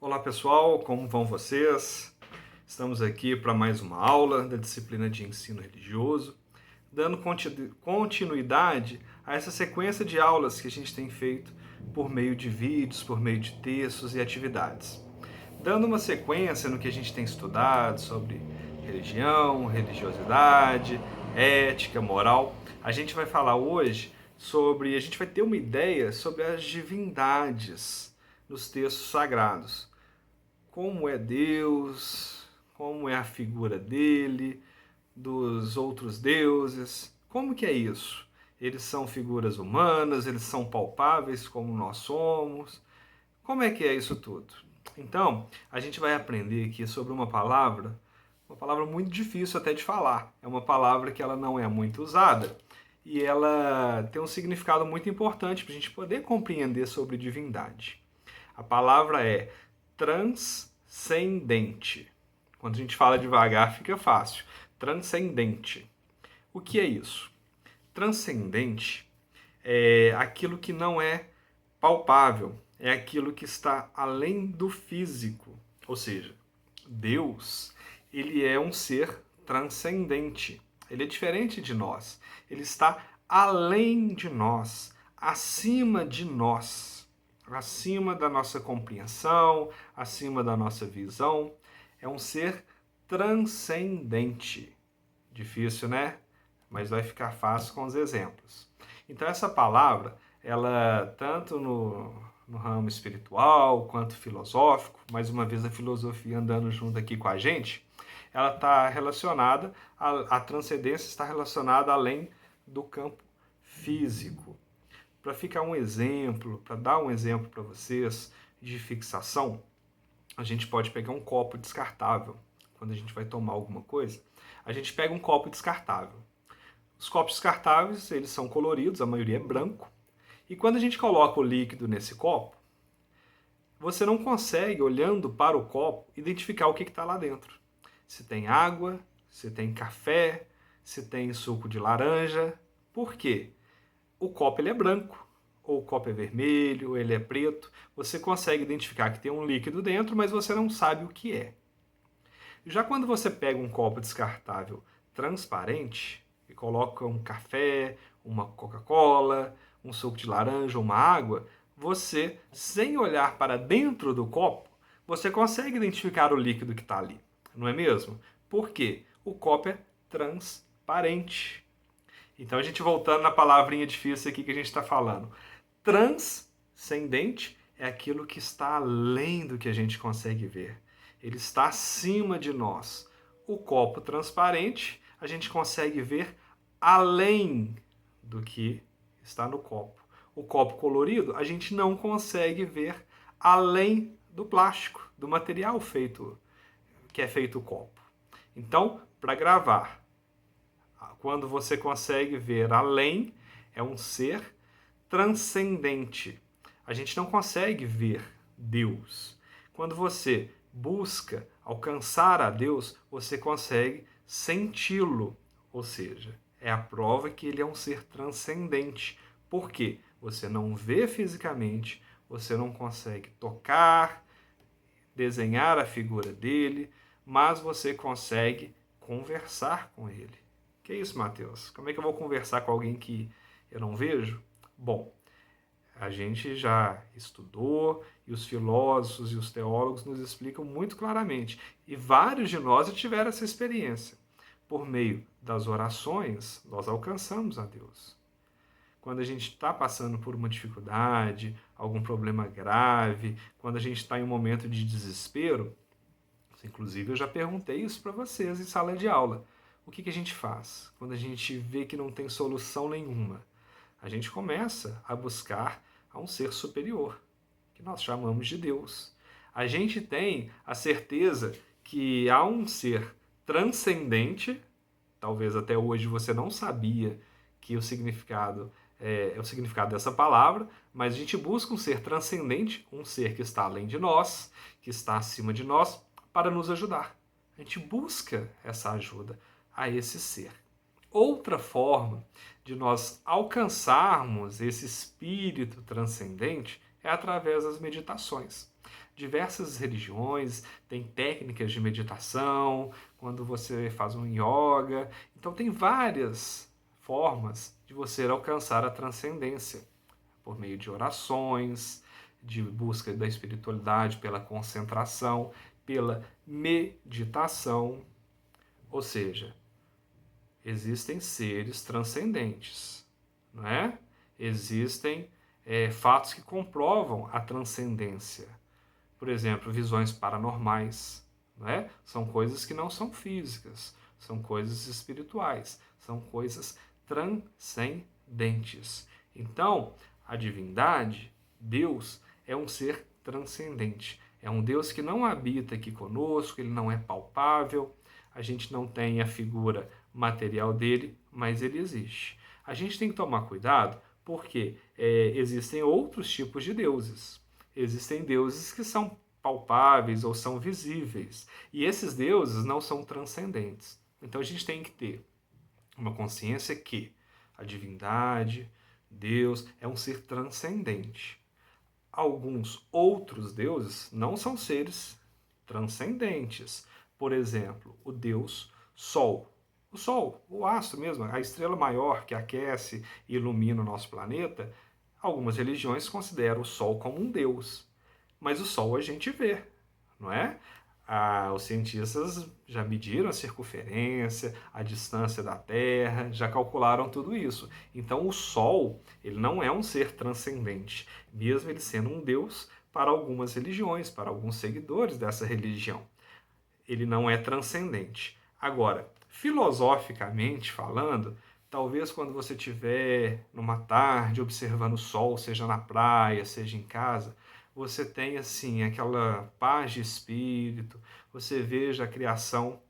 Olá pessoal, como vão vocês? Estamos aqui para mais uma aula da disciplina de ensino religioso, dando continuidade a essa sequência de aulas que a gente tem feito por meio de vídeos, por meio de textos e atividades. Dando uma sequência no que a gente tem estudado sobre religião, religiosidade, ética, moral, a gente vai falar hoje a gente vai ter uma ideia sobre as divindades nos textos sagrados. Como é Deus, como é a figura dele, dos outros deuses, como que é isso? Eles são figuras humanas, eles são palpáveis como nós somos, como é que é isso tudo? Então, a gente vai aprender aqui sobre uma palavra muito difícil até de falar, é uma palavra que ela não é muito usada, e ela tem um significado muito importante para a gente poder compreender sobre divindade. A palavra é transcendente. Quando a gente fala devagar, fica fácil. Transcendente. O que é isso? Transcendente é aquilo que não é palpável, é aquilo que está além do físico. Ou seja, Deus, ele é um ser transcendente. Ele é diferente de nós. Ele está além de nós, acima de nós, acima da nossa compreensão, acima da nossa visão. É um ser transcendente. Difícil, né? Mas vai ficar fácil com os exemplos. Então essa palavra, ela tanto no ramo espiritual quanto filosófico, mais uma vez a filosofia andando junto aqui com a gente, ela está relacionada, a transcendência está relacionada além do campo físico. Para ficar um exemplo, para dar um exemplo para vocês de fixação, a gente pode pegar um copo descartável. Quando a gente vai tomar alguma coisa, a gente pega um copo descartável. Os copos descartáveis, eles são coloridos, a maioria é branco. E quando a gente coloca o líquido nesse copo, você não consegue, olhando para o copo, identificar o que está lá dentro. Se tem água, se tem café, se tem suco de laranja. Por quê? O copo ele é branco, ou o copo é vermelho, ou ele é preto. Você consegue identificar que tem um líquido dentro, mas você não sabe o que é. Já quando você pega um copo descartável transparente e coloca um café, uma Coca-Cola, um suco de laranja, uma água, você, sem olhar para dentro do copo, você consegue identificar o líquido que está ali, não é mesmo? Por quê? O copo é transparente. Então, a gente voltando na palavrinha difícil aqui que a gente está falando. Transcendente é aquilo que está além do que a gente consegue ver. Ele está acima de nós. O copo transparente, a gente consegue ver além do que está no copo. O copo colorido, a gente não consegue ver além do plástico, do material feito que é feito o copo. Então, para gravar, quando você consegue ver além, é um ser transcendente. A gente não consegue ver Deus. Quando você busca alcançar a Deus, você consegue senti-lo. Ou seja, é a prova que ele é um ser transcendente. Por quê? Você não vê fisicamente, você não consegue tocar, desenhar a figura dele, mas você consegue conversar com ele. Que isso, Mateus? Como é que eu vou conversar com alguém que eu não vejo? Bom, a gente já estudou e os filósofos e os teólogos nos explicam muito claramente. E vários de nós já tiveram essa experiência. Por meio das orações, nós alcançamos a Deus. Quando a gente está passando por uma dificuldade, algum problema grave, quando a gente está em um momento de desespero, inclusive eu já perguntei isso para vocês em sala de aula. O que a gente faz quando a gente vê que não tem solução nenhuma? A gente começa a buscar a um ser superior, que nós chamamos de Deus. A gente tem a certeza que há um ser transcendente, talvez até hoje você não sabia que o significado é o significado dessa palavra, mas a gente busca um ser transcendente, um ser que está além de nós, que está acima de nós, para nos ajudar. A gente busca essa ajuda a esse ser. Outra forma de nós alcançarmos esse espírito transcendente é através das meditações. diversas religiões, tem técnicas de meditação, quando você faz um yoga. Então tem várias formas de você alcançar a transcendência, por meio de orações, de busca da espiritualidade pela concentração, pela meditação. Ou seja, existem seres transcendentes, não é? Existem fatos que comprovam a transcendência. Por exemplo, visões paranormais, não é? São coisas que não são físicas, são coisas espirituais, são coisas transcendentes. Então, a divindade, Deus, é um ser transcendente. É um Deus que não habita aqui conosco, ele não é palpável, a gente não tem a figura material dele, mas ele existe. A gente tem que tomar cuidado porque existem outros tipos de deuses. Existem deuses que são palpáveis ou são visíveis. E esses deuses não são transcendentes. Então a gente tem que ter uma consciência que a divindade, Deus, é um ser transcendente. Alguns outros deuses não são seres transcendentes. Por exemplo, o Deus Sol. O Sol, o astro mesmo, a estrela maior que aquece e ilumina o nosso planeta, algumas religiões consideram o Sol como um deus. Mas o Sol a gente vê, não é? Os cientistas já mediram a circunferência, a distância da Terra, já calcularam tudo isso. Então o Sol, ele não é um ser transcendente, mesmo ele sendo um deus para algumas religiões, para alguns seguidores dessa religião. Ele não é transcendente. Agora, filosoficamente falando, talvez quando você estiver numa tarde observando o sol, seja na praia, seja em casa, você tenha assim aquela paz de espírito, você veja a criação,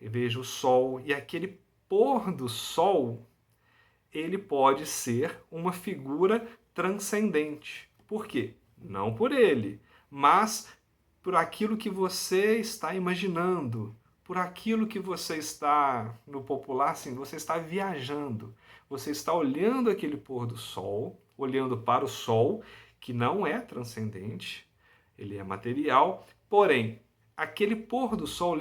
veja o sol e aquele pôr do sol, ele pode ser uma figura transcendente. Por quê? Não por ele, mas por aquilo que você está imaginando, por aquilo que você está, no popular, assim, você está viajando. Você está olhando aquele pôr do sol, olhando para o sol, que não é transcendente, ele é material, porém, aquele pôr do sol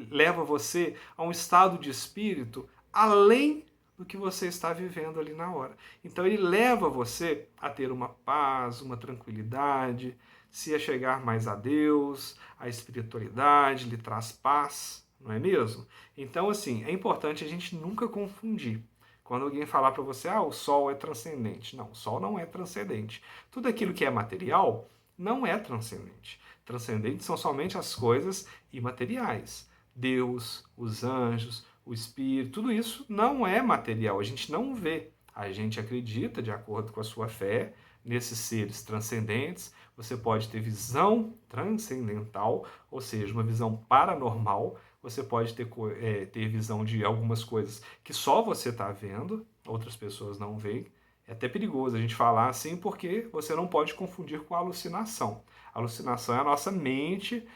leva você a um estado de espírito além do que você está vivendo ali na hora. Então ele leva você a ter uma paz, uma tranquilidade, se a chegar mais a Deus, a espiritualidade lhe traz paz, não é mesmo? Então, assim, é importante a gente nunca confundir. Quando alguém falar para você, o sol é transcendente. Não, o sol não é transcendente. Tudo aquilo que é material não é transcendente. Transcendentes são somente as coisas imateriais. Deus, os anjos, o espírito, tudo isso não é material, a gente não vê. A gente acredita, de acordo com a sua fé, nesses seres transcendentes. Você pode ter visão transcendental, ou seja, uma visão paranormal. Você pode ter visão de algumas coisas que só você está vendo, outras pessoas não veem. É até perigoso a gente falar assim, porque você não pode confundir com a alucinação. A alucinação é a nossa mente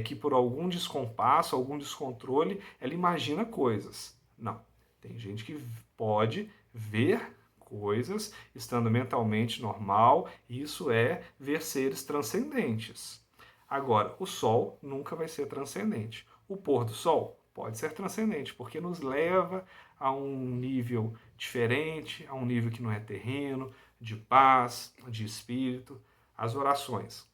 que por algum descompasso, algum descontrole, ela imagina coisas. Não. Tem gente que pode ver coisas estando mentalmente normal, e isso é ver seres transcendentes. Agora, o Sol nunca vai ser transcendente. O pôr do Sol pode ser transcendente, porque nos leva a um nível diferente, a um nível que não é terreno, de paz, de espírito. As orações,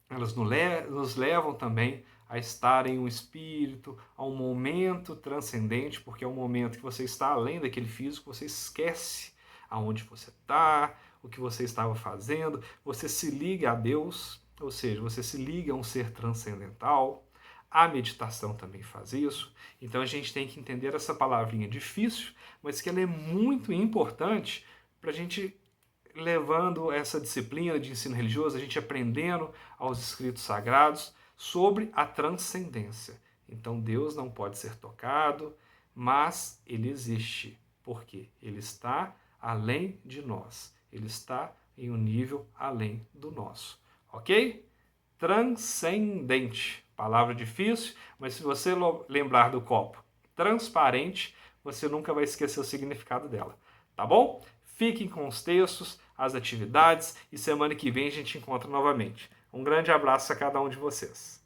elas nos levam também a estar em um espírito, a um momento transcendente, porque é um momento que você está além daquele físico, você esquece aonde você está, o que você estava fazendo, você se liga a Deus, ou seja, você se liga a um ser transcendental. A meditação também faz isso. Então a gente tem que entender essa palavrinha difícil, mas que ela é muito importante para a gente levando essa disciplina de ensino religioso, a gente aprendendo aos escritos sagrados sobre a transcendência. Então Deus não pode ser tocado, mas ele existe, porque ele está além de nós. Ele está em um nível além do nosso. Ok? Transcendente. Palavra difícil, mas se você lembrar do copo transparente, você nunca vai esquecer o significado dela. Tá bom? Fiquem com os textos, as atividades, e semana que vem a gente encontra novamente. Um grande abraço a cada um de vocês.